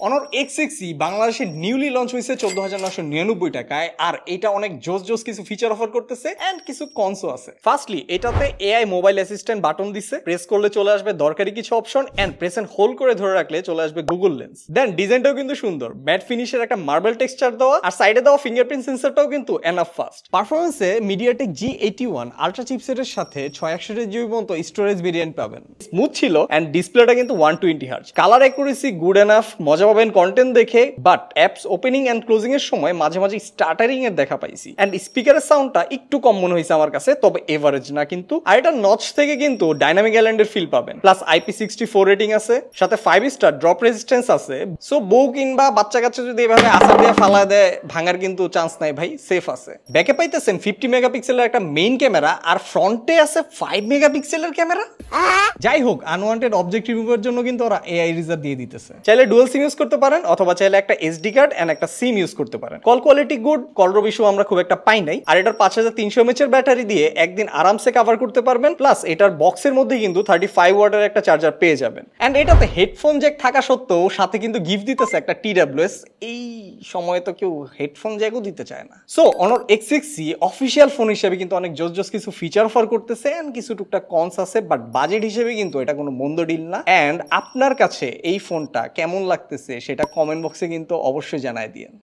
অনর X6e বাংলাদেশে newly launch হয়েছে 14,999 টাকায়। আর এটা অনেক জোস জোস কিছু ফিচার অফার করতেছে এন্ড কিছু কনসো আছে। ফার্স্টলি এটাতে এআই মোবাইল অ্যাসিস্ট্যান্ট বাটন দিছে, প্রেস করলে চলে আসবে দরকারি কিছু option and press and hold করে ধরে রাখলে চলে আসবে গুগল লেন্স। দেন ডিজাইনটাও কিন্তু সুন্দর, ম্যাট ফিনিশের একটা মার্বেল টেক্সচার দেওয়া, আর সাইডে দেওয়া ফিঙ্গারপ্রিন্ট সেন্সরটাও কিন্তু এনাফ ফাস্ট। পারফরমেন্সে মিডিয়াটেক G81 আলট্রা চিপসেটের সাথে 661 জিবি পর্যন্ত স্টোরেজ ভেরিয়েন্ট পাবেন। স্মুথ ছিল এন্ড ডিসপ্লেটা কিন্তু 120 hertz. Colour accuracy good enough, মজা পাবেন কন্টেন্ট দেখে, but apps opening and closing এর সময় মাঝে মাঝে স্টার্টারিং এর দেখা পাইছি এন্ড স্পিকারের সাউন্ডটা একটু কম মনে হয়েছে আমার কাছে, তবে এভারেজ না কিন্তু। আর এটা নচ থেকে কিন্তু ডাইনামিক আইল্যান্ডের ফিল পাবেন। প্লাস IP64 রেটিং আছে, সাথে 5 স্টার ড্রপ রেজিস্ট্যান্স আছে। সো বউ কিংবা বাচ্চা কাচ্চা যদি এভাবে আসার দিয়ে ফালা দেয়, ভাঙার কিন্তু চান্স নাই ভাই, সেফ আছে। ব্যাকে পাইতেছেন 50 মেগাপিক্সেলের একটা মেইন ক্যামেরা, আর ফ্রন্টে আছে 5 মেগাপিক্সেলের ক্যামেরা। যাই হোক, আনওয়ান্টেড অবজেক্ট রিমুভারের জন্য কিন্তু ওরা এআই রিজার দিয়ে দিতেছে। চাইলে ডুয়াল সিম ইউজ করতে পারেন, অথবা চাইলে একটা এসডি কার্ড এন্ড একটা সিম ইউজ করতে পারেন। Call quality good, call drop issue আমরা খুব একটা পাই নাই। আর এটার 5300 mAh এর ব্যাটারি দিয়ে একদিন আরামসে কভার করতে পারবেন। প্লাস এটার বক্সের মধ্যে কিন্তু 35 ওয়াটের একটা চার্জার পেয়ে যাবেন। এন্ড এটাতে হেডফোন জ্যাক থাকা সত্ত্বেও সাথে কিন্তু গিফট দিতেছে একটা TWS। এই সময়ে তো কেউ হেডফোন জ্যাকও দিতে চায় না। সো অনর X6e অফিসিয়াল ফোন হিসেবে কিন্তু অনেক জোস জোস কিছু ফিচার অফার করতেছে এন্ড কিছু টুকটাক কনস আছে, বাট বাজেট হিসেবে কিন্তু এটা কোনো মন্দ ডিল না। এন্ড আপনার কাছে এই ফোনটা কেমন লাগতেছে সেটা কমেন্ট বক্সে কিন্তু অবশ্যই জানায় দিয়েন।